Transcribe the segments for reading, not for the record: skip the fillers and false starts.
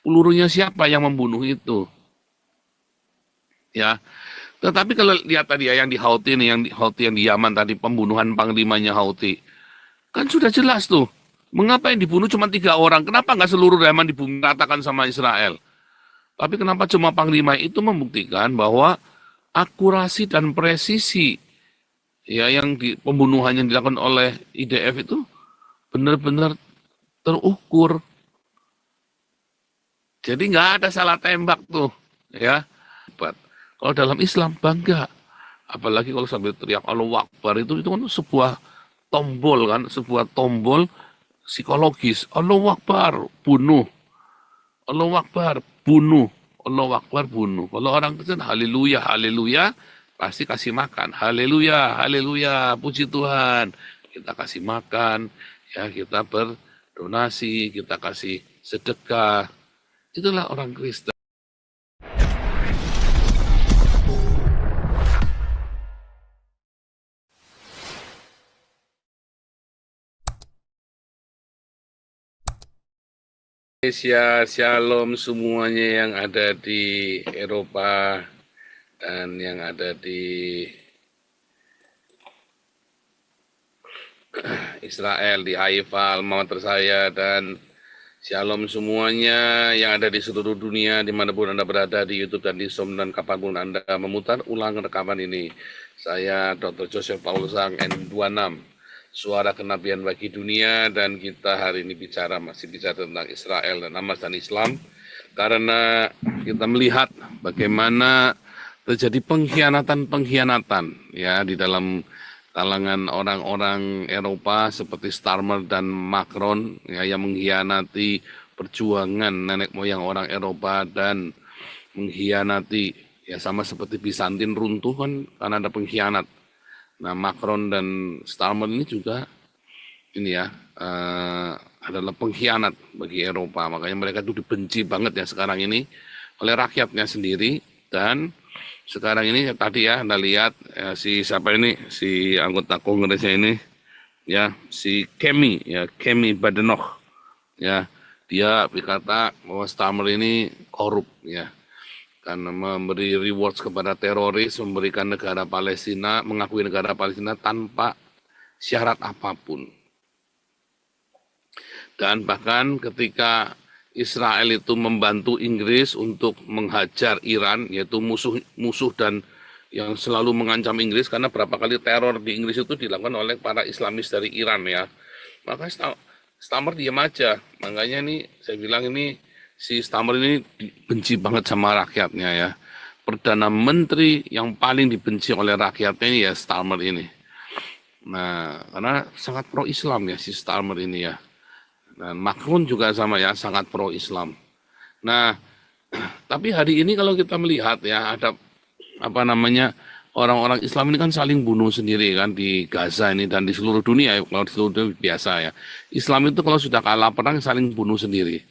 pelurunya siapa yang membunuh itu, ya. Tetapi kalau lihat tadi ya yang di Houthi nih, yang di Houthi yang di Yaman tadi pembunuhan panglimanya Houthi, kan sudah jelas tuh. Mengapa yang dibunuh cuma 3 orang? Kenapa nggak seluruh Yaman dibumi ratakan sama Israel? Tapi kenapa cuma panglima itu membuktikan bahwa akurasi dan presisi ya yang di pembunuhan yang dilakukan oleh IDF itu benar-benar terukur. Jadi nggak ada salah tembak tuh, ya. Kalau dalam Islam bangga, apalagi kalau sambil teriak Allahu Akbar itu kan sebuah tombol kan, sebuah tombol psikologis. Allahu Akbar, bunuh. Allahu Akbar, bunuh. Allahu Akbar, bunuh. Kalau orang Kristen haleluya, haleluya, pasti kasih makan. Haleluya, haleluya, puji Tuhan. Kita kasih makan, ya kita berdonasi, kita kasih sedekah. Itulah orang Kristen. Indonesia, Shalom semuanya yang ada di Eropa dan yang ada di Israel, di Haifa, alma mater saya, dan Shalom semuanya yang ada di seluruh dunia, dimanapun Anda berada, di YouTube dan di Zoom, dan kapanpun Anda memutar ulang rekaman ini. Saya Dr. Joseph Paul Sang, N26, suara kenabian bagi dunia, dan kita hari ini masih bicara tentang Israel dan Hamas dan Islam, karena kita melihat bagaimana terjadi pengkhianatan-pengkhianatan ya di dalam kalangan orang-orang Eropa seperti Starmer dan Macron ya, yang mengkhianati perjuangan nenek moyang orang Eropa dan mengkhianati ya sama seperti Bizantin runtuh kan karena ada pengkhianat. Nah, Macron dan Starmer ini juga ini ya adalah pengkhianat bagi Eropa. Makanya mereka itu dibenci banget ya sekarang ini oleh rakyatnya sendiri. Dan sekarang ini tadi ya Anda lihat ya, si siapa ini, si anggota kongresnya ini ya, si Kemi Badenoch ya, dia berkata bahwa Starmer ini korup ya, karena memberi rewards kepada teroris, memberikan negara Palestina, mengakui negara Palestina tanpa syarat apapun. Dan bahkan ketika Israel itu membantu Inggris untuk menghajar Iran, yaitu musuh dan yang selalu mengancam Inggris, karena berapa kali teror di Inggris itu dilakukan oleh para Islamis dari Iran ya. Maka Starmer diam aja. Makanya nih saya bilang ini si Starmer ini benci banget sama rakyatnya ya. Perdana Menteri yang paling dibenci oleh rakyatnya ini ya Starmer ini. Nah, karena sangat pro Islam ya si Starmer ini ya. Dan Macron juga sama ya, sangat pro Islam. Nah, tapi hari ini kalau kita melihat ya ada apa namanya orang-orang Islam ini kan saling bunuh sendiri kan di Gaza ini dan di seluruh dunia ya, kalau di seluruh dunia biasa ya. Islam itu kalau sudah kalah perang saling bunuh sendiri.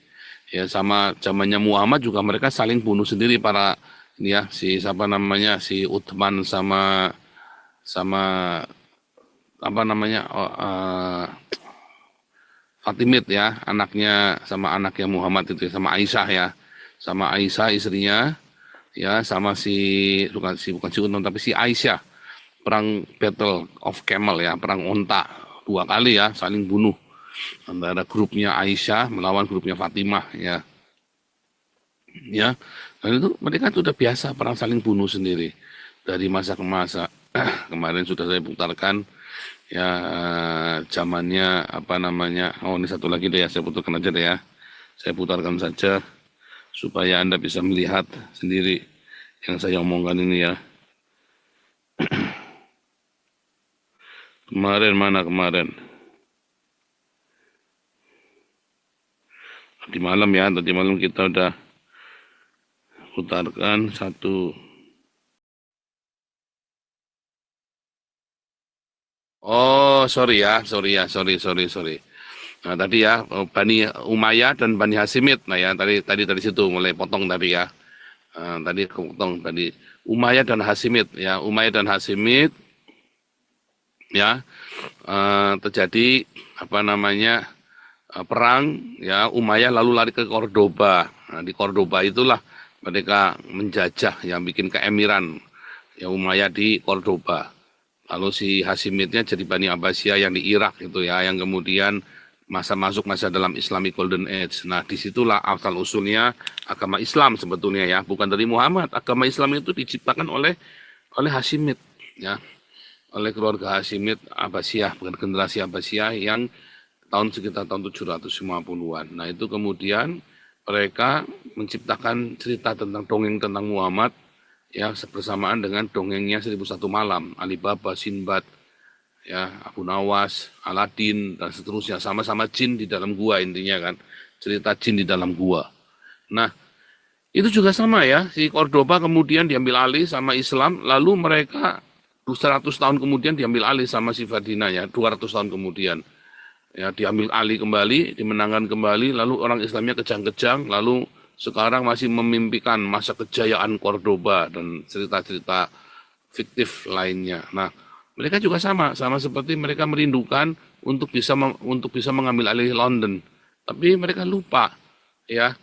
Ya sama zamannya Muhammad juga mereka saling bunuh sendiri para ini ya si siapa namanya si Uthman sama sama apa namanya Fatimid ya, anaknya Muhammad itu sama Aisyah ya, sama Aisyah istrinya ya, sama bukan si Uthman tapi si Aisyah, perang Battle of Camel ya, perang onta 2 kali ya, saling bunuh antara grupnya Aisyah melawan grupnya Fatimah ya, ya, dan itu mereka sudah biasa perang saling bunuh sendiri dari masa ke masa. Kemarin sudah saya putarkan ya zamannya apa namanya, ini satu lagi deh ya, saya putarkan aja deh ya, saya putarkan saja supaya Anda bisa melihat sendiri yang saya omongkan ini ya. Kemarin mana kemarin, tadi malam ya, tadi malam kita udah putarkan satu. Oh, sorry ya, sorry. Nah, tadi ya Bani Umayyah dan Bani Hasimid. Nah ya tadi dari situ mulai potong tadi ya. Tadi potong tadi Umayyah dan Hasimid ya, Umayyah dan Hasimid ya, terjadi apa namanya perang ya, Umayyah lalu lari ke Cordoba Nah, di Cordoba itulah mereka menjajah yang bikin keemiran ya Umayyad di Cordoba. Lalu si Hashimidnya jadi Bani Abbasiyah yang di Irak itu ya, yang kemudian masa dalam Islamic Golden Age. Nah, disitulah asal usulnya agama Islam sebetulnya ya, bukan dari Muhammad. Agama Islam itu diciptakan oleh Hashimid ya, oleh keluarga Hashimid Abbasiyah, bukan generasi Abbasiyah yang sekitar tahun 750-an. Nah, itu kemudian mereka menciptakan cerita tentang dongeng tentang Muhammad ya bersamaan dengan dongengnya 1001 Malam, Alibaba, Sinbad, ya Abu Nawas, Aladin dan seterusnya, sama-sama jin di dalam gua intinya kan, cerita jin di dalam gua. Nah, itu juga sama ya, si Cordoba kemudian diambil alih sama Islam, lalu mereka 200 tahun kemudian diambil alih sama si Ferdinand ya, 200 tahun kemudian. Ya, diambil alih kembali, dimenangkan kembali, lalu orang Islamnya kejang-kejang, lalu sekarang masih memimpikan masa kejayaan Cordoba dan cerita-cerita fiktif lainnya. Nah, mereka juga sama seperti mereka merindukan untuk bisa mengambil alih London. Tapi mereka lupa ya,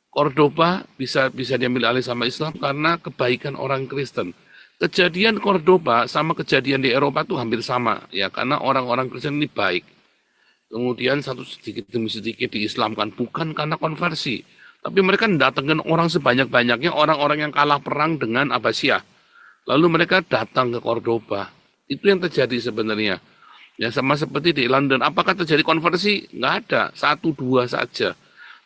Cordoba bisa diambil alih sama Islam karena kebaikan orang Kristen. Kejadian Cordoba sama kejadian di Eropa tuh hampir sama ya, karena orang-orang Kristen ini baik. Kemudian satu sedikit demi sedikit diislamkan, bukan karena konversi. Tapi mereka datangkan orang sebanyak-banyaknya, orang-orang yang kalah perang dengan Abbasiyah. Lalu mereka datang ke Cordoba. Itu yang terjadi sebenarnya. Ya sama seperti di London. Apakah terjadi konversi? Nggak ada. 1-2 saja.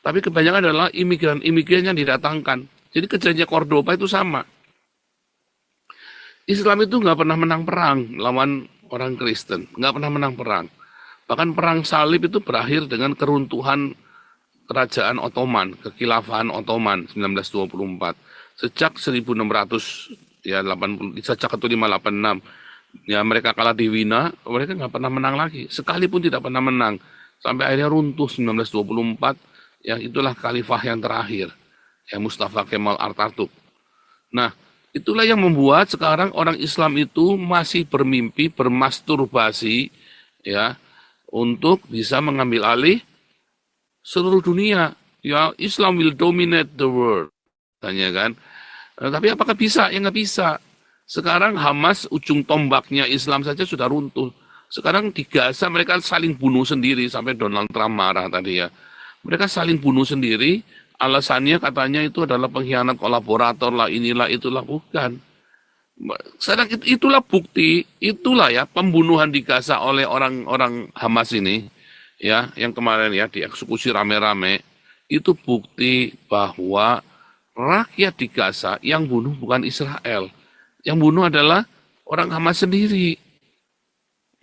Tapi kebanyakan adalah imigran yang didatangkan. Jadi kejadian Cordoba itu sama. Islam itu nggak pernah menang perang lawan orang Kristen. Nggak pernah menang perang. Bahkan perang salib itu berakhir dengan keruntuhan Kerajaan Ottoman, Kekhilafahan Ottoman 1924. Sejak 1600 ya 80 sejak 1586 ya mereka kalah di Wina, mereka nggak pernah menang lagi. Sekalipun tidak pernah menang sampai akhirnya runtuh 1924 ya, itulah khalifah yang terakhir ya Mustafa Kemal Atatürk. Nah, itulah yang membuat sekarang orang Islam itu masih bermimpi bermasturbasi ya untuk bisa mengambil alih seluruh dunia. Ya, Islam will dominate the world. Tanya kan. Tapi apakah bisa? Ya nggak bisa. Sekarang Hamas, ujung tombaknya Islam saja sudah runtuh. Sekarang di Gaza mereka saling bunuh sendiri, sampai Donald Trump marah tadi ya. Mereka saling bunuh sendiri, alasannya katanya itu adalah pengkhianat kolaborator lah, inilah, itulah, bukan. Sekarang itulah bukti, itulah ya pembunuhan di Gaza oleh orang-orang Hamas ini. Ya, yang kemarin ya dieksekusi rame-rame, itu bukti bahwa rakyat di Gaza yang bunuh bukan Israel, yang bunuh adalah orang Hamas sendiri.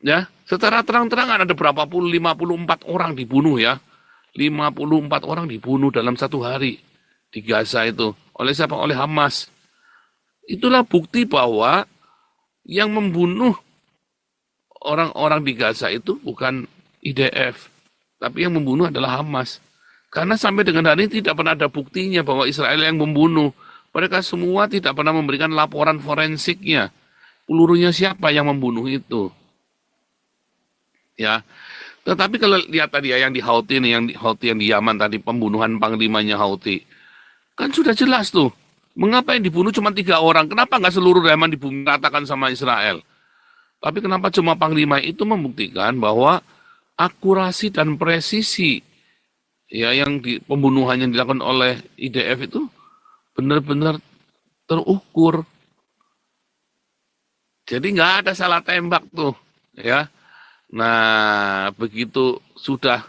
Ya, secara terang-terangan ada berapa puluh 54 orang dibunuh ya, 54 orang dibunuh dalam satu hari di Gaza itu oleh siapa? Oleh Hamas. Itulah bukti bahwa yang membunuh orang-orang di Gaza itu bukan IDF, tapi yang membunuh adalah Hamas. Karena sampai dengan hari ini tidak pernah ada buktinya bahwa Israel yang membunuh. Mereka semua tidak pernah memberikan laporan forensiknya. Pelurunya siapa yang membunuh itu. Ya. Tetapi kalau lihat tadi ya yang di Houthi nih, yang di Yaman tadi, pembunuhan panglimanya Houthi. Kan sudah jelas tuh. Mengapa yang dibunuh cuma 3 orang? Kenapa nggak seluruh Yaman diratakan sama Israel? Tapi kenapa cuma panglima? Itu membuktikan bahwa akurasi dan presisi ya yang pembunuhan yang dilakukan oleh IDF itu benar-benar terukur. Jadi nggak ada salah tembak tuh ya. Nah, begitu sudah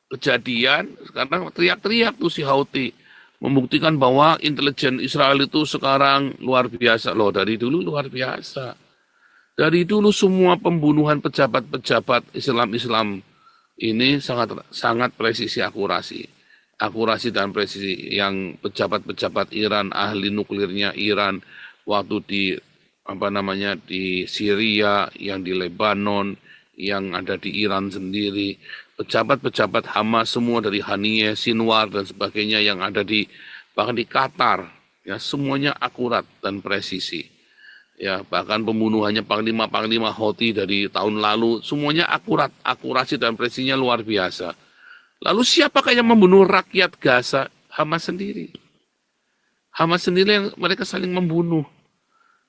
kejadian, sekarang teriak-teriak tuh si Houthi, membuktikan bahwa intelijen Israel itu sekarang luar biasa loh, dari dulu luar biasa. Dari dulu semua pembunuhan pejabat-pejabat Islam ini sangat presisi akurasi dan presisi. Yang pejabat-pejabat Iran, ahli nuklirnya Iran waktu di Syria, yang di Lebanon, yang ada di Iran sendiri, pejabat-pejabat Hamas semua dari Haniyeh, Sinwar dan sebagainya yang ada bahkan di Qatar, ya semuanya akurat dan presisi. Ya, bahkan pembunuhannya panglima Houthi dari tahun lalu semuanya akurat, akurasi dan presisinya luar biasa. Lalu siapakah yang membunuh rakyat Gaza? Hamas sendiri. Hamas sendiri yang mereka saling membunuh.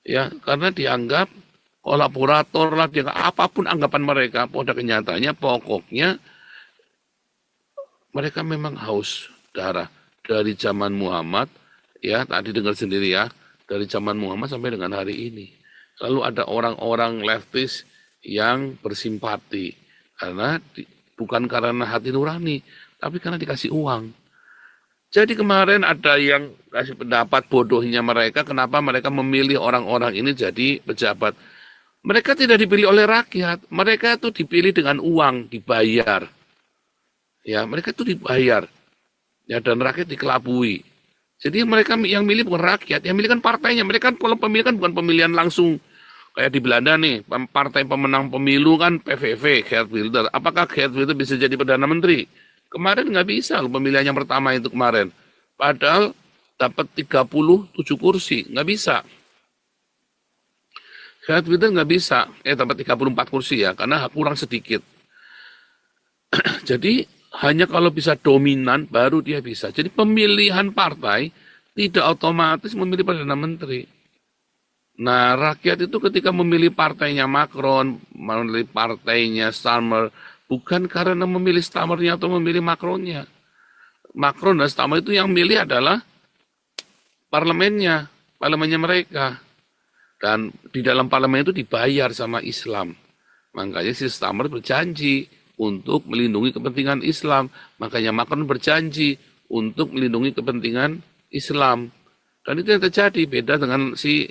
Ya, karena dianggap kolaborator lah, dianggap apapun anggapan mereka, pada kenyataannya pokoknya mereka memang haus darah dari zaman Muhammad, ya tadi dengar sendiri ya, dari zaman Muhammad sampai dengan hari ini. Lalu ada orang-orang leftis yang bersimpati karena bukan karena hati nurani, tapi karena dikasih uang. Jadi kemarin ada yang kasih pendapat bodohnya mereka, kenapa mereka memilih orang-orang ini jadi pejabat. Mereka tidak dipilih oleh rakyat, mereka itu dipilih dengan uang, dibayar. Ya, mereka itu dibayar. Ya, dan rakyat dikelabui. Jadi mereka yang milih bukan rakyat, yang milih kan partainya. Mereka kan kalau pemilihan bukan pemilihan langsung. Kayak di Belanda nih, partai pemenang pemilu kan PVV, Geert Wilders. Apakah Geert Wilders bisa jadi Perdana Menteri? Kemarin nggak bisa loh pemilihan yang pertama itu kemarin. Padahal dapat 37 kursi, nggak bisa. Geert Wilders nggak bisa, dapat 34 kursi ya, karena kurang sedikit. Jadi hanya kalau bisa dominan baru dia bisa. Jadi pemilihan partai tidak otomatis memilih Perdana Menteri. Nah, rakyat itu ketika memilih partainya Macron, memilih partainya Starmer, bukan karena memilih Starmernya atau memilih Macronnya. Macron dan Starmer itu yang milih adalah parlemennya mereka. Dan di dalam parlemen itu dibayar sama Islam. Makanya si Starmer berjanji untuk melindungi kepentingan Islam. Makanya Macron berjanji untuk melindungi kepentingan Islam. Dan itu yang terjadi, beda dengan si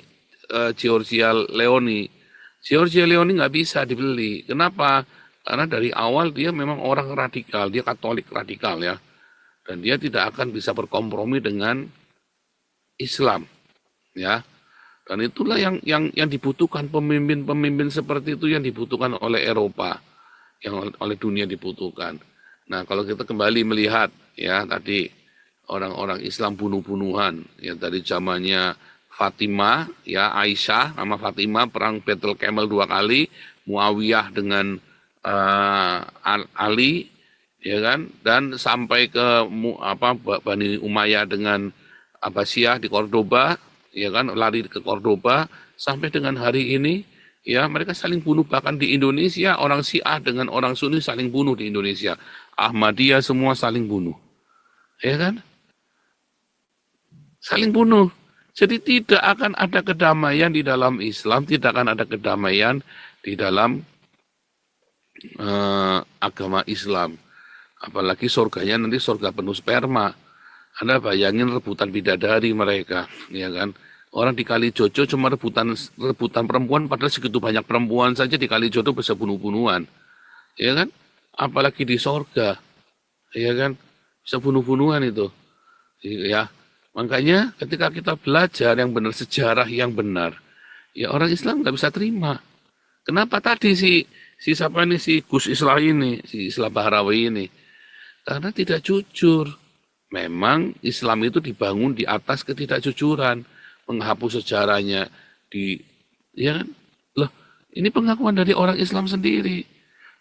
Giorgia Leoni. Giorgia Leoni nggak bisa dibeli. Kenapa? Karena dari awal dia memang orang radikal, dia Katolik radikal ya. Dan dia tidak akan bisa berkompromi dengan Islam, ya. Dan itulah yang dibutuhkan pemimpin-pemimpin seperti itu yang dibutuhkan oleh Eropa, yang oleh dunia dibutuhkan. Nah, kalau kita kembali melihat ya tadi orang-orang Islam bunuh-bunuhan, ya dari zamannya Fatimah, ya Aisyah, nama Fatimah perang Battle Camel 2 kali, Muawiyah dengan Ali, ya kan, dan sampai ke Bani Umayyah dengan Abbasiyah di Cordoba, ya kan, lari ke Cordoba, sampai dengan hari ini, ya mereka saling bunuh. Bahkan di Indonesia orang Syiah dengan orang Sunni saling bunuh di Indonesia. Ahmadiyah semua saling bunuh, ya kan, saling bunuh. Jadi tidak akan ada kedamaian di dalam Islam, tidak akan ada kedamaian di dalam agama Islam. Apalagi surganya nanti surga penuh sperma. Anda bayangin rebutan bidadari mereka, ya kan? Orang di Kalijodo cuma rebutan perempuan, padahal segitu banyak perempuan saja di Kalijodo bisa bunuh-bunuhan, ya kan? Apalagi di surga, ya kan? Bisa bunuh-bunuhan itu, ya. Makanya ketika kita belajar yang benar, sejarah yang benar, ya orang Islam nggak bisa terima. Kenapa tadi si siapa ini, si Gus Islah ini, si Islah Bahrawi ini? Karena tidak jujur. Memang Islam itu dibangun di atas ketidakjujuran, menghapus sejarahnya ya kan? Loh, ini pengakuan dari orang Islam sendiri.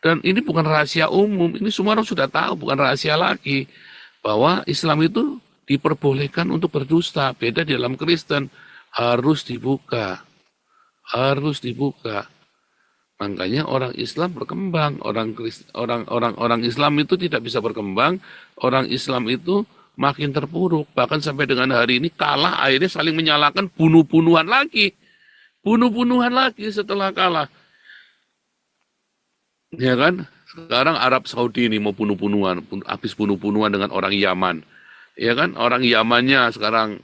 Dan ini bukan rahasia umum, ini semua orang sudah tahu, bukan rahasia lagi. Bahwa Islam itu diperbolehkan untuk berdusta, beda di dalam Kristen, harus dibuka. Harus dibuka. Makanya orang Islam berkembang, orang Islam itu tidak bisa berkembang, orang Islam itu makin terpuruk, bahkan sampai dengan hari ini kalah, akhirnya saling menyalahkan, bunuh-bunuhan lagi setelah kalah, ya kan? Sekarang Arab Saudi ini mau bunuh-bunuhan, habis bunuh-bunuhan dengan orang Yaman, ya kan? Orang Yamannya sekarang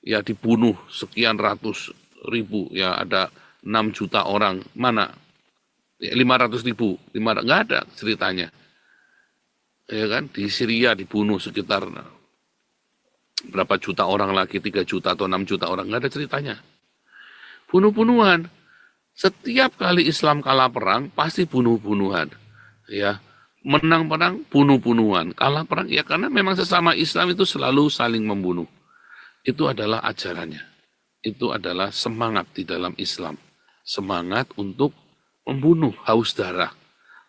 ya dibunuh sekian ratus ribu, ya ada 6 juta orang, mana? 500.000, nggak ada ceritanya, ya kan? Di Syria dibunuh sekitar berapa juta orang lagi, 3 juta atau 6 juta orang, nggak ada ceritanya. Bunuh-bunuhan. Setiap kali Islam kalah perang, pasti bunuh-bunuhan. Ya, menang perang, bunuh-bunuhan. Kalah perang, ya karena memang sesama Islam itu selalu saling membunuh. Itu adalah ajarannya. Itu adalah semangat di dalam Islam. Semangat untuk membunuh, haus darah.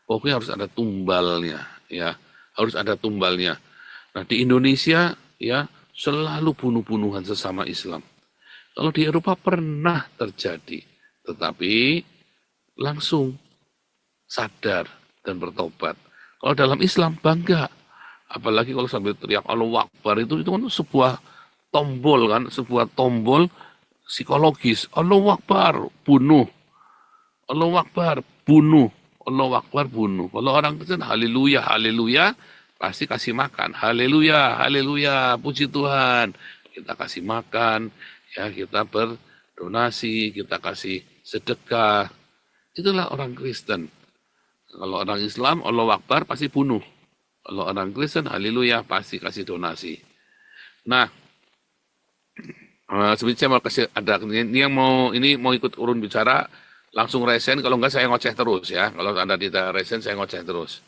Pokoknya harus ada tumbalnya, ya. harus ada tumbalnya. Nah, di Indonesia ya selalu bunuh-bunuhan sesama Islam. Kalau di Eropa pernah terjadi, tetapi langsung sadar dan bertobat. Kalau dalam Islam bangga, apalagi kalau sambil teriak Allahu Akbar itu kan sebuah tombol kan, sebuah tombol psikologis. Allahu Akbar, bunuh. Allahu Akbar, bunuh. Allahu Akbar, bunuh. Kalau orang Kristen haleluya, haleluya, pasti kasih makan. Haleluya, haleluya, puji Tuhan. Kita kasih makan, ya kita berdonasi, kita kasih sedekah. Itulah orang Kristen. Kalau orang Islam, Allahu Akbar pasti bunuh. Kalau orang Kristen, haleluya, pasti kasih donasi. Nah, sebenarnya saya mau kasih ada ini yang mau ikut urun bicara langsung resen. Kalau enggak saya ngoceh terus ya. Kalau Anda tidak resen saya ngoceh terus.